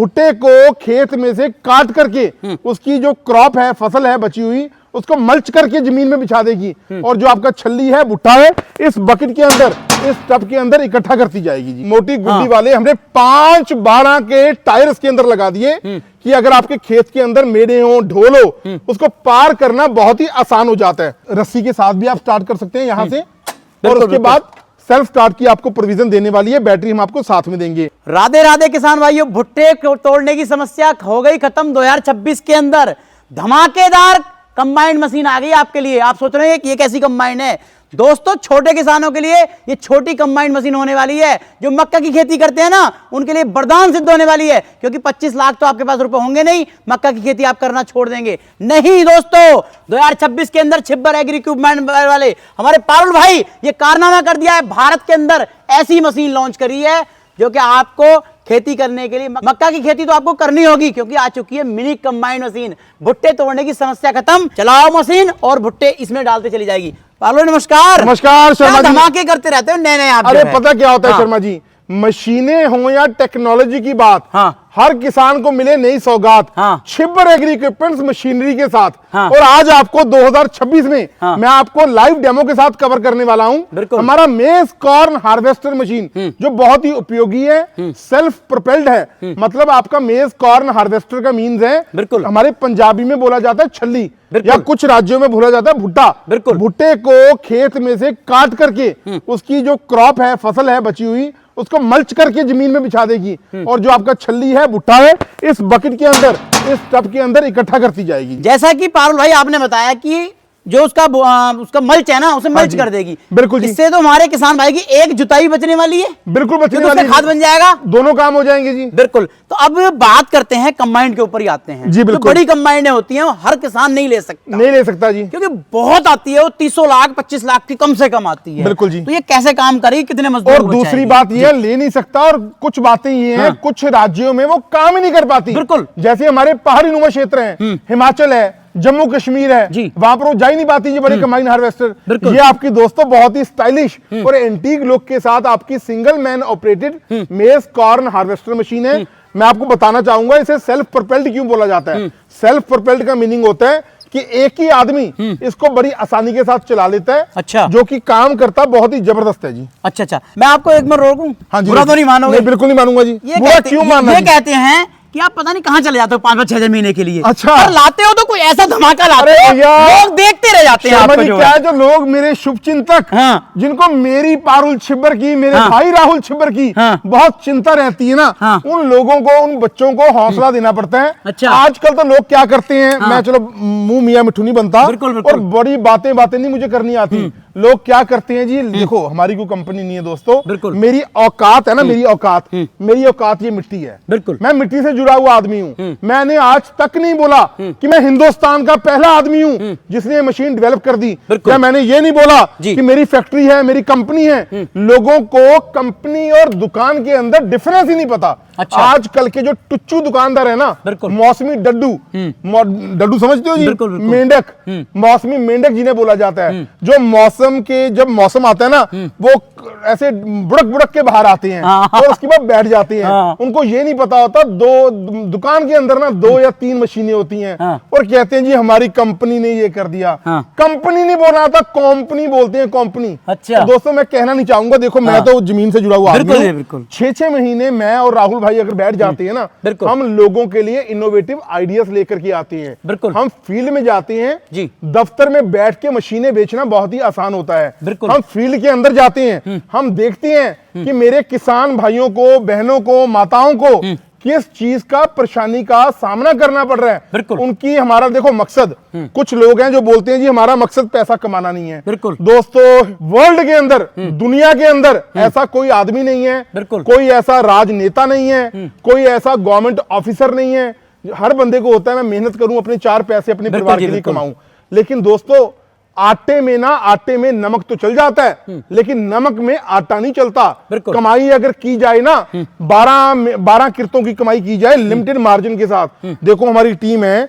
भुट्टे को खेत में से काट करके उसकी जो क्रॉप है, फसल है बची हुई, उसको मल्च करके जमीन में बिछा देगी और जो आपका छल्ली है, भुट्टा है, इस बकेट के अंदर, इस टब के अंदर इकट्ठा करती जाएगी जी। मोटी गुड्डी वाले हमने 5-12 के टायर इसके अंदर लगा दिए कि अगर आपके खेत के अंदर मेढ़े हो, ढोल हो, उसको पार करना बहुत ही आसान हो जाता है। रस्सी के साथ भी आप स्टार्ट कर सकते हैं यहाँ से, और उसके बाद सेल्फ स्टार्ट की आपको प्रोविजन देने वाली है, बैटरी हम आपको साथ में देंगे। राधे राधे किसान भाइयों, भुट्टे तोड़ने की समस्या हो गई खत्म। 2026 के अंदर धमाकेदार कंबाइंड मशीन आ गई आपके लिए। आप सोच रहे हैं कि ये कैसी कंबाइंड है? दोस्तों, छोटे किसानों के लिए ये छोटी कंबाइंड मशीन होने वाली है। जो मक्का की खेती करते हैं ना, उनके लिए वरदान सिद्ध होने वाली है, क्योंकि 25 लाख तो आपके पास रुपए होंगे नहीं, मक्का की खेती आप करना छोड़ देंगे। नहीं दोस्तों, 2026 के अंदर छिब्बर एग्री इक्विपमेंट वाले हमारे पारुल भाई ये कारनामा कर दिया है। भारत के अंदर ऐसी मशीन लॉन्च करी है जो कि आपको खेती करने के लिए, मक्का की खेती तो आपको करनी होगी क्योंकि आ चुकी है मिनी कंबाइंड मशीन। भुट्टे तोड़ने की समस्या खत्म, चलाओ मशीन और भुट्टे इसमें डालते चली जाएगी। पालो नमस्कार। नमस्कार शर्मा जी। धमाके करते रहते हो नए नए आप। अरे पता क्या होता है शर्मा जी, मशीनें हो या टेक्नोलॉजी की बात, हर किसान को मिले नई सौगात। छिब्बर एग्री इक्विपमेंट्स मशीनरी के साथ। और आज आपको 2026 में मैं आपको लाइव डेमो के साथ कवर करने वाला हूं हमारा मेज कॉर्न हार्वेस्टर मशीन, जो बहुत ही उपयोगी है, सेल्फ प्रोपेल्ड है। मतलब आपका मेज कॉर्न हार्वेस्टर का मीन्स है, हमारे पंजाबी में बोला जाता है छल्ली, या कुछ राज्यों में बोला जाता है भुट्टा। भुट्टे को खेत में से काट करके उसकी जो क्रॉप है, फसल है बची हुई, उसको मल्च करके जमीन में बिछा देगी और जो आपका छल्ली है, भुट्टा है, इस बकेट के अंदर, इस टब के अंदर इकट्ठा करती जाएगी। जैसा कि पारुल भाई आपने बताया कि जो उसका मल्च है ना, उसे मल्च कर देगी। बिल्कुल, इससे तो हमारे किसान भाई की एक जुताई बचने वाली है। बिल्कुल बचने वाली है, खाद बन जाएगा, दोनों काम हो जाएंगे जी। बिल्कुल। तो अब बात करते हैं कंबाइंड के ऊपर ही आते हैं जी। बिल्कुल, बड़ी कंबाइंडें होती हैं, हर किसान नहीं ले सकता जी, क्योंकि बहुत आती है, वो 30 लाख 25 लाख की कम से कम आती है। बिल्कुल जी। तो ये कैसे काम करेगी, कितने मजदूर? और दूसरी बात ये ले नहीं सकता, और कुछ बातें ये हैं, कुछ राज्यों में वो काम ही नहीं कर पाती। बिल्कुल, जैसे हमारे पहाड़ी नुमा क्षेत्र है, हिमाचल है, जम्मू कश्मीर है, वहां पर वो जा ही नहीं पाती जी बड़ी कंबाइन हार्वेस्टर। ये आपकी दोस्तों बहुत ही स्टाइलिश और एंटीक लुक के साथ आपकी सिंगल मैन ऑपरेटेड मेज कॉर्न हार्वेस्टर मशीन है। मैं आपको बताना चाहूंगा इसे सेल्फ प्रोपेल्ड क्यों बोला जाता है। सेल्फ प्रोपेल्ड का मीनिंग होता है कि एक ही आदमी इसको बड़ी आसानी के साथ चला लेता है। अच्छा, जो कि काम करता बहुत ही जबरदस्त है जी। अच्छा, मैं आपको एक बार रोकूं? हाँ जी। बुरा तो नहीं मानोगे? बिल्कुल नहीं मानूंगा जी। बुरा क्यों मानना? ये कहते हैं कि आप पता नहीं कहां चले जाते हो 5-6 महीने के लिए। अच्छा, और लाते हो तो कोई ऐसा धमाका लाते हो, लोग देखते रह जाते हैं आपको। क्या है, जो लोग मेरे शुभचिंतक, जिनको मेरी पारुल छिब्बर की, मेरे भाई राहुल छिब्बर की बहुत चिंता रहती है ना, उन लोगों को, उन बच्चों को हौसला देना पड़ता है। अच्छा, आजकल तो लोग क्या करते हैं, मैं चलो मुंह मियां मिठू नहीं बनता और बड़ी बातें नहीं मुझे करनी आती। लोग क्या करते हैं जी, देखो हमारी कोई कंपनी नहीं है दोस्तों, मेरी औकात है ना, मेरी औकात ये मिट्टी है। बिल्कुल, मैं मिट्टी से जुड़ा हुआ आदमी हूँ। मैंने आज तक नहीं बोला कि मैं हिंदुस्तान का पहला आदमी हूँ जिसने मशीन डेवलप कर दी, या मैंने ये नहीं बोला कि मेरी फैक्ट्री है, मेरी कंपनी है। लोगों को कंपनी और दुकान के अंदर डिफरेंस ही नहीं पता। अच्छा, आजकल के जो टुच्चू दुकानदार है ना, मौसमी डड्डू समझते हो जी, मेंढक, मौसमी मेंढक जिन्हें बोला जाता है, जो जब मौसम आता है ना, वो ऐसे बुड़क के बाहर आते हैं और उसके बाद बैठ जाते हैं। उनको ये नहीं पता होता दुकान के अंदर ना 2 या 3 मशीनें होती हैं और कहते हैं जी हमारी कंपनी ने ये कर दिया। कंपनी नहीं बोलना था, कंपनी बोलते हैं, कंपनी। अच्छा, दोस्तों मैं कहना नहीं चाहूंगा, देखो मैं तो जमीन से जुड़ा हुआ आदमी हूं। 6-6 महीने मैं और राहुल भाई अगर बैठ जाते हैं ना, हम लोगों के लिए इनोवेटिव आइडियाज लेकर के आते हैं। हम फील्ड में जाते हैं, दफ्तर में बैठ के मशीनें बेचना बहुत ही आसान होता है। हम फील्ड के अंदर जाते हैं, हम देखते हैं कि मेरे किसान भाइयों को, बहनों को, माताओं को किस चीज का परेशानी का सामना करना पड़ रहा है। उनकी, हमारा देखो मकसद, कुछ लोग हैं जो बोलते हैं जी हमारा मकसद पैसा कमाना नहीं है। दोस्तों, वर्ल्ड के अंदर, दुनिया के अंदर ऐसा कोई आदमी नहीं है, कोई ऐसा राजनेता नहीं है, कोई ऐसा गवर्नमेंट ऑफिसर नहीं है। हर बंदे को होता है मैं मेहनत करूं, अपने 4 पैसे अपने परिवार के लिए कमाऊं। लेकिन दोस्तों, आटे में नमक तो चल जाता है, लेकिन नमक में आटा नहीं चलता। कमाई अगर की जाए ना, 12 किरतों की कमाई की जाए लिमिटेड मार्जिन के साथ। देखो हमारी टीम है,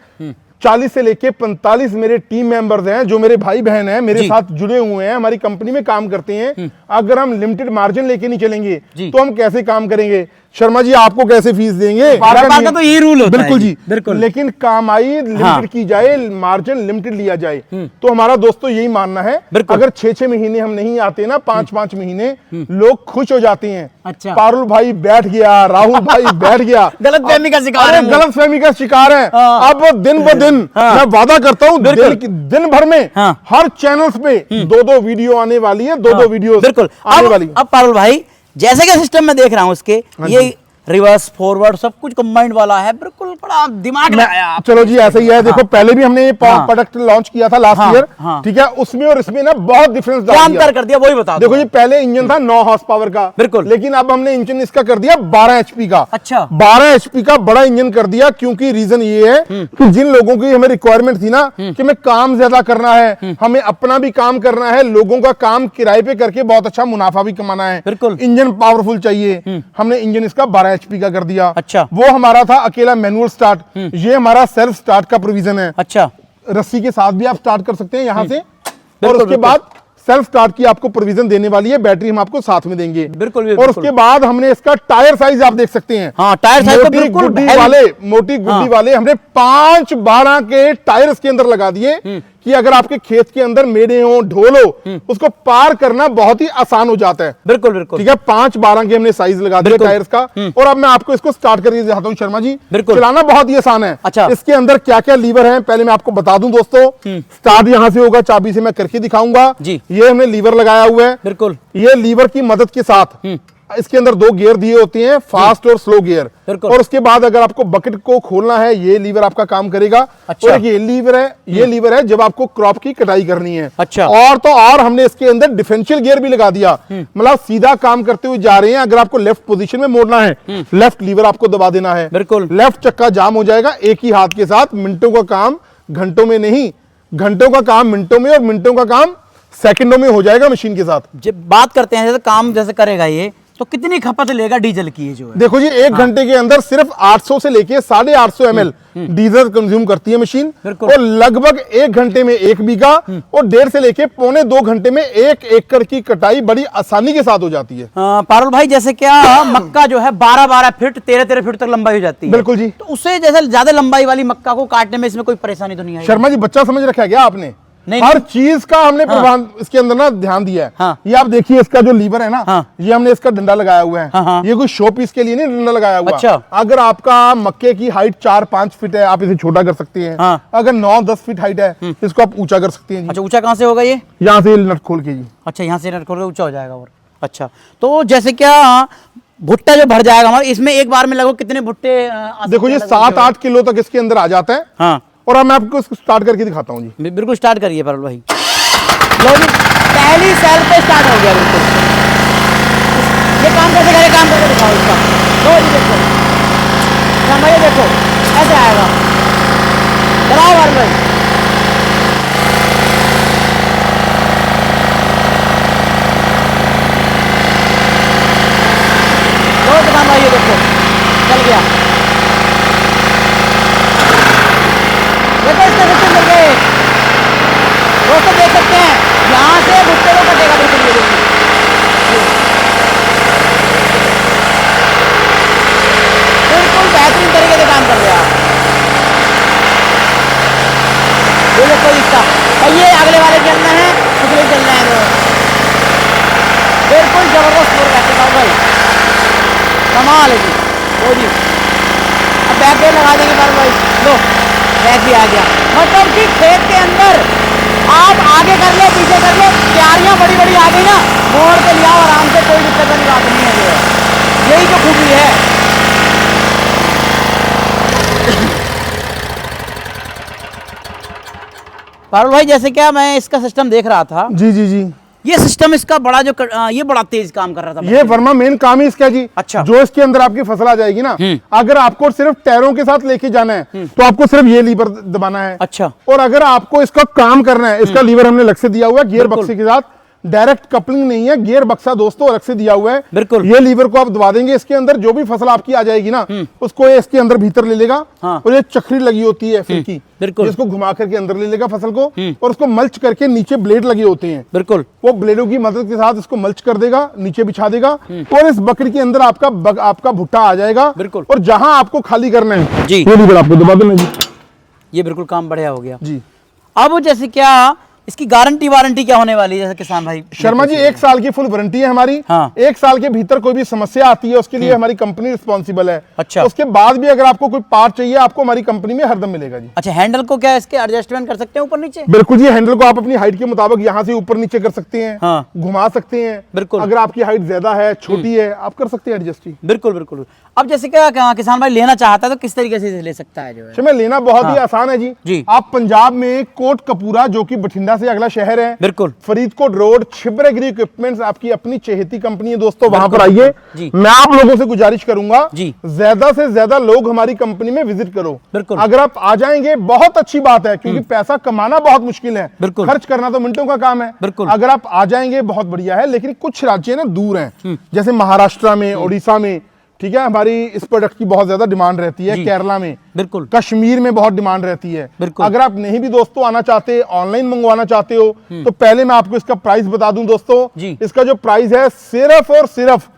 40 से लेके 45 मेरे टीम मेंबर्स हैं, जो मेरे भाई बहन हैं, मेरे साथ जुड़े हुए हैं, हमारी कंपनी में काम करते हैं। अगर हम लिमिटेड मार्जिन लेके नहीं चलेंगे तो हम कैसे काम करेंगे? शर्मा जी आपको कैसे फीस देंगे? व्यापार का तो यही रूल होता है। बिल्कुल जी, बिल्कुल। लेकिन कमाई लिमिटेड की जाए, मार्जिन लिमिटेड लिया जाए। तो हमारा दोस्तों यही मानना है, अगर 6-6 महीने हम नहीं आते ना, 5-5 महीने, लोग खुश हो जाते हैं। अच्छा। पारुल भाई बैठ गया, राहुल भाई बैठ गया, गलतफहमी का शिकार है। गलतफहमी का शिकार है। अब दिन ब दिन मैं वादा करता हूँ, दिन भर में हर चैनल्स पे 2-2 वीडियो आने वाली है, 2-2 वीडियो बिल्कुल आने वाली। अब पारुल भाई जैसे कि सिस्टम में देख रहा हूं उसके, ये रिवर्स फॉरवर्ड सब कुछ कंबाइंड वाला है, बिल्कुल बड़ा दिमाग लगाया आप। चलो जी ऐसा ही है। देखो पहले भी हमने ये प्रोडक्ट लॉन्च किया था लास्ट ईयर, ठीक है, उसमें और इसमें ना बहुत डिफरेंस क्या अंतर कर दिया वही बता दो। देखो जी, पहले इंजन था 9 हॉर्स पावर का, बिल्कुल, लेकिन अब हमने इंजन इसका कर दिया 12 एचपी का। अच्छा, 12 एचपी का बड़ा इंजन कर दिया, क्योंकि रीजन ये है कि जिन लोगों की हमें रिक्वायरमेंट थी ना कि हमें काम ज्यादा करना है, हमें अपना भी काम करना है, लोगों का काम किराए पे करके बहुत अच्छा मुनाफा भी कमाना है, बिल्कुल, इंजन पावरफुल चाहिए, हमने इंजन इसका 12 एचपी का कर दिया। अच्छा, वो हमारा था अकेला मैनुअल स्टार्ट, ये हमारा सेल्फ स्टार्ट का प्रोविजन है। अच्छा, रस्सी के साथ भी आप स्टार्ट कर सकते हैं यहां से, और उसके बाद सेल्फ स्टार्ट की आपको प्रोविजन देने वाली है, बैटरी हम आपको साथ में देंगे। बिल्कुल, और उसके बाद हमने इसका टायर साइज आप देख सकते हैं। हाँ, टायर साइज तो बिल्कुल मोटी गुड्डी वाले हमने 5-12 के टायर इसके अंदर लगा दिए कि अगर आपके खेत के अंदर मेड़े हो, ढोल हो, उसको पार करना बहुत ही आसान हो जाता है। बिल्कुल बिल्कुल, ठीक है, 5-12 के हमने साइज लगा दिया टायर्स का। और अब मैं आपको इसको स्टार्ट करके दिखाता हूँ शर्मा जी। बिल्कुल, चलाना बहुत ही आसान है। अच्छा, इसके अंदर क्या क्या लीवर हैं पहले मैं आपको बता दूं दोस्तों। स्टार्ट यहां से होगा, चाबी से मैं करके दिखाऊंगा जी। ये हमने लीवर लगाया हुआ है। बिल्कुल, ये लीवर की मदद के साथ इसके अंदर 2 गियर दिए होते हैं, फास्ट और स्लो गियर। और उसके बाद अगर आपको बकेट को खोलना है, ये लीवर आपका काम करेगा। अच्छा। और ये लीवर है, ये लीवर है जब आपको क्रॉप की कटाई करनी है। अच्छा। और तो और हमने इसके अंदर डिफरेंशियल गियर भी लगा दिया, मतलब सीधा काम करते हुए जा रहे हैं। अगर आपको लेफ्ट पोजीशन में मोड़ना है, लेफ्ट लीवर आपको दबा देना है, बिल्कुल, लेफ्ट चक्का जाम हो जाएगा। एक ही हाथ के साथ मिनटों का काम घंटों में नहीं, घंटों का काम मिनटों में, और मिनटों का काम सेकंडों में हो जाएगा मशीन के साथ। जब बात करते हैं जैसे काम जैसे करेगा ये, तो कितनी खपत लेगा डीजल की ये जो है? देखो जी, 1 घंटे के अंदर सिर्फ 800 से लेके 850 ml डीजल कंज्यूम करती है मशीन। और लगभग 1 घंटे में 1 बीघा और 1.5 से लेके 2.25 घंटे में 1 एकड़ की कटाई बड़ी आसानी के साथ हो जाती है। पारुल भाई जैसे क्या मक्का जो है 12-12 फीट 13-13 फीट तक लंबाई हो जाती है। बिल्कुल जी, तो उससे जैसे ज्यादा लंबाई वाली मक्का को काटने में इसमें कोई परेशानी तो नहीं आई? शर्मा जी बच्चा समझ रखा है क्या आपने? नहीं, हर चीज का हमने प्रबंध इसके अंदर ना ध्यान दिया है। हाँ। ये आप देखिए, इसका जो लीवर है ना, ये हमने इसका डंडा लगाया हुआ है। हाँ। ये कोई शो पीस के लिए नहीं डंडा लगाया हुआ। अच्छा। अगर आपका मक्के की हाइट 4-5 फीट है, आप इसे छोटा कर सकते हैं। हाँ। अगर 9-10 फीट हाइट है, इसको आप ऊंचा कर सकते हैं। अच्छा, ऊंचा कहां से होगा ये? यहाँ से नट खोल के जी। अच्छा, यहाँ से नट खोल के ऊंचा हो जाएगा। और अच्छा, तो जैसे क्या भुट्टा जो भर जाएगा हमारा, इसमें एक बार में लगभग कितने भुट्टे? देखो ये 7-8 किलो तक इसके अंदर आ जाता है। हाँ। और अब मैं आपको इसको स्टार्ट करके दिखाता हूँ जी। बिल्कुल स्टार्ट करिए पारुल भाई। लो जी, पहली सेल पे स्टार्ट हो गया। बिल्कुल ये काम कैसे करे, काम करके दिखाओ इसका। लो जी देखो, समझिए, देखो ऐसे आएगा। चलाओ पारुल भाई। लो किसान भाई, ये देखो चल गया। देखो इसके भुट्टे चल गए दोस्तों, देख सकते हैं यहाँ से भुट्टे को कटेगा। बिल्कुल ये देखिए, बिल्कुल बेहतरीन तरीके से काम कर रहा है। ये देखो इसका, और ये अगले वाले चलना है, पिछले चलना है। बिल्कुल जबरदस्त मोड़ बैठे था भाई, कमाल है जी। वो जी अब बैक गेयर लगा देंगे पारुल भाई। लो बैक भी आ गया, मतलब कि खेत के अंदर आप आगे कर ले पीछे कर ले, क्यारियां बड़ी बड़ी आ गई ना, मोड़ के लिया आराम से, कोई दिक्कत वाली बात नहीं है। जो है यही तो खूबी है। पारुल भाई जैसे क्या मैं इसका सिस्टम देख रहा था। जी जी जी, ये सिस्टम इसका बड़ा जो ये बड़ा तेज काम कर रहा था। ये वर्मा मेन काम ही इसका जी। अच्छा। जो इसके अंदर आपकी फसल आ जाएगी ना, अगर आपको सिर्फ टायरों के साथ लेके जाना है तो आपको सिर्फ ये लीवर दबाना है। अच्छा। और अगर आपको इसका काम करना है, इसका लीवर हमने अलग से दिया हुआ है गियर बक्से के साथ, डायरेक्ट कपलिंग नहीं है, गियर बक्सा दोस्तों अलग से दिया हुआ है। बिल्कुल। ये लीवर को आप दबा देंगे, इसके अंदर जो भी फसल आपकी आ जाएगी ना उसको ये इसके अंदर भीतर ले लेगा। हाँ। और ये चक्री लगी होती है फिरकी, बिल्कुल। जिसको घुमा करके अंदर ले लेगा फसल को, और उसको मल्च करके नीचे ब्लेड लगे होते हैं, बिल्कुल, वो ब्लेडों की मदद के साथ इसको मल्च कर देगा, नीचे बिछा देगा, और इस बकरी के अंदर आपका भुट्टा आ जाएगा। बिल्कुल। और जहां आपको खाली करना है जी, ये लीवर आपको दबा देना जी। ये बिल्कुल काम बढ़िया हो गया जी। अब जैसे क्या इसकी गारंटी वारंटी क्या होने वाली है, जैसे किसान भाई? शर्मा जी 1 साल की फुल वारंटी है हमारी। हाँ। 1 साल के भीतर कोई भी समस्या आती है उसके लिए हमारी कंपनी रिस्पॉन्सिबल है। अच्छा। उसके बाद भी अगर आपको कोई पार्ट चाहिए आपको हमारी कंपनी में हरदम मिलेगा जी। अच्छा, हैंडल को क्या इसके एडजस्टमेंट कर सकते हैं ऊपर नीचे? बिल्कुल जी, हैंडल को आप अपनी हाइट के मुताबिक यहाँ से ऊपर नीचे कर सकते हैं। हाँ। घुमा सकते हैं। बिल्कुल। अगर आपकी हाइट ज्यादा है, छोटी है, आप कर सकते हैं एडजस्ट ही। बिल्कुल बिल्कुल। अब जैसे क्या किसान भाई लेना चाहता है तो किस तरीके से ले सकता है जो है? शर्मा लेना बहुत ही आसान है जी। आप पंजाब में कोट कपूरा, जो कि बठिंडा से अगला शहर है, बिल्कुल, Faridkot road, Chhibber agree equipments आपकी अपनी चहेती कंपनी है दोस्तों, वहां पर आइए। मैं आप लोगों से गुजारिश करूंगा ज्यादा से ज्यादा लोग हमारी कंपनी में विजिट करो। बिल्कुल। अगर आप आ जाएंगे बहुत अच्छी बात है, क्योंकि पैसा कमाना बहुत मुश्किल है, बिल्कुल, खर्च करना तो मिनटों का काम है। बिल्कुल। अगर आप आ जाएंगे बहुत बढ़िया है, लेकिन कुछ राज्य ना दूर हैं, जैसे महाराष्ट्र में, उड़ीसा में, ठीक है, हमारी इस प्रोडक्ट की बहुत ज्यादा डिमांड रहती है। केरला में, बिल्कुल, कश्मीर में बहुत डिमांड रहती है। बिल्कुल। अगर आप नहीं भी दोस्तों आना चाहते, ऑनलाइन मंगवाना चाहते हो, तो पहले मैं आपको इसका प्राइस बता दूं दोस्तों। इसका जो प्राइस है सिर्फ और सिर्फ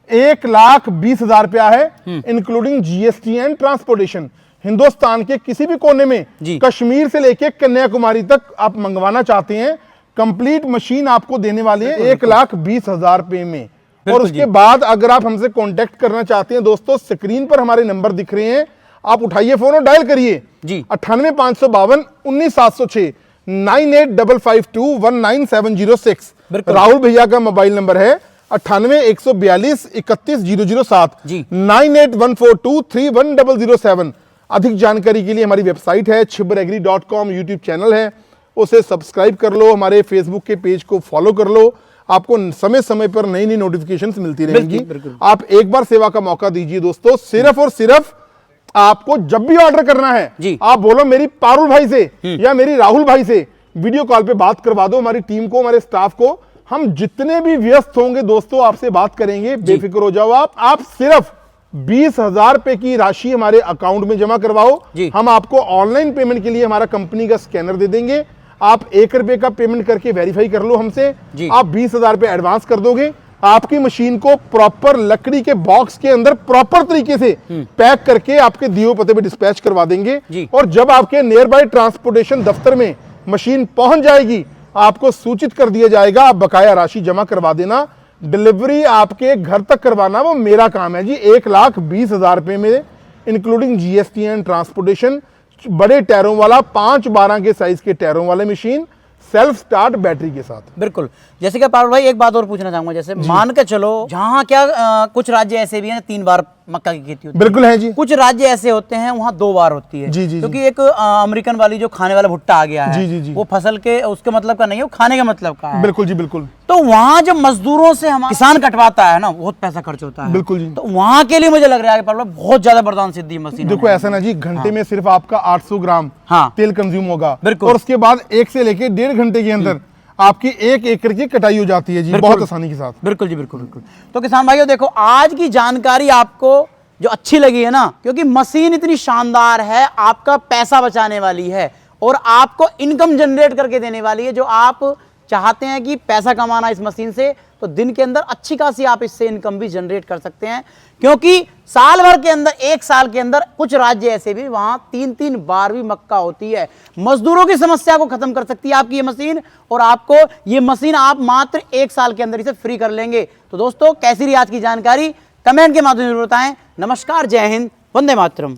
1,20,000 रुपया है, including GST and transportation. Hindustan के किसी भी कोने में, कश्मीर से लेके कन्याकुमारी तक आप मंगवाना चाहते हैं, कंप्लीट मशीन आपको देने वाले हैं 1,20,000 रुपए में। और उसके बाद अगर आप हमसे कांटेक्ट करना चाहते हैं दोस्तों, स्क्रीन पर हमारे नंबर दिख रहे हैं, आप उठाइए फोन और डायल करिए 98,552 19,706 98,552 19,706। राहुल भैया का मोबाइल नंबर है 98,142 31,007 98,142 अधिक जानकारी के लिए हमारी वेबसाइट है chibberagri.com, यूट्यूब चैनल है, उसे सब्सक्राइब कर लो, हमारे फेसबुक के पेज को फॉलो कर लो, आपको समय समय पर नई नई नोटिफिकेशंस मिलती रहेंगी। आप एक बार सेवा का मौका दीजिए दोस्तों। सिर्फ और सिर्फ आपको जब भी ऑर्डर करना है, आप बोलो मेरी पारुल भाई से या मेरी राहुल भाई से वीडियो कॉल पे बात करवा दो, हमारी टीम को, हमारे स्टाफ को, हम जितने भी व्यस्त होंगे दोस्तों आपसे बात करेंगे, बेफिक्र हो जाओ। आप सिर्फ 20,000 रुपए की राशि हमारे अकाउंट में जमा करवाओ, हम आपको ऑनलाइन पेमेंट के लिए हमारा कंपनी का स्कैनर दे देंगे। आप 1 रुपए का पेमेंट करके वेरीफाई कर लो हमसे, आप 20,000 रुपए एडवांस कर दोगे, आपकी मशीन को प्रॉपर लकड़ी के बॉक्स के अंदर प्रॉपर तरीके से पैक करके आपके दिए हुए पते पे डिस्पैच करवा देंगे। और जब आपके नियर बाय ट्रांसपोर्टेशन दफ्तर में मशीन पहुंच जाएगी, आपको सूचित कर दिया जाएगा, आप बकाया राशि जमा करवा देना। डिलीवरी आपके घर तक करवाना वो मेरा काम है जी। 1,20,000 रुपए में इंक्लूडिंग जीएसटी एंड ट्रांसपोर्टेशन, बड़े टायरों वाला 5-12 के साइज के टायरों वाले मशीन, सेल्फ स्टार्ट बैटरी के साथ। बिल्कुल। जैसे कि पारुल भाई एक बात और पूछना चाहूंगा, जैसे मान के चलो जहां क्या कुछ राज्य ऐसे भी हैं 3 बार मक्का की खेती होती है। बिल्कुल है जी। कुछ राज्य ऐसे होते हैं वहां 2 बार होती है। क्योंकि एक अमेरिकन वाली जो खाने वाला भुट्टा आ गया है, वो फसल के उसके मतलब का नहीं है, वो खाने के मतलब का है। बिल्कुल जी, बिल्कुल। तो वहां जब मजदूरों से हम किसान कटवाता है ना, बहुत पैसा खर्च होता है। बिल्कुल जी। तो वहां के लिए मुझे लग रहा है पारुल भाई बहुत ज्यादा वरदान सिद्धि मशीन। देखो ऐसा ना जी, घंटे में सिर्फ आपका 800 ग्राम तेल कंज्यूम होगा, और उसके बाद 1 से लेके 1.5 घंटे के अंदर आपकी 1 एकड़ की कटाई हो जाती है जी, बहुत आसानी के साथ। बिल्कुल जी, बिल्कुल बिल्कुल। तो किसान भाइयों देखो, आज की जानकारी आपको जो अच्छी लगी है ना, क्योंकि मशीन इतनी शानदार है, आपका पैसा बचाने वाली है और आपको इनकम जनरेट करके देने वाली है। जो आप चाहते हैं कि पैसा कमाना इस मशीन से, तो दिन के अंदर अच्छी खासी आप इससे इनकम भी जनरेट कर सकते हैं। क्योंकि साल भर के अंदर, 1 साल के अंदर कुछ राज्य ऐसे भी वहां 3-3 बार भी मक्का होती है। मजदूरों की समस्या को खत्म कर सकती है आपकी ये मशीन, और आपको ये मशीन आप मात्र 1 साल के अंदर इसे फ्री कर लेंगे। तो दोस्तों कैसी रही आज की जानकारी, कमेंट के माध्यम से जरूर बताएं। नमस्कार, जय हिंद, वंदे मातरम।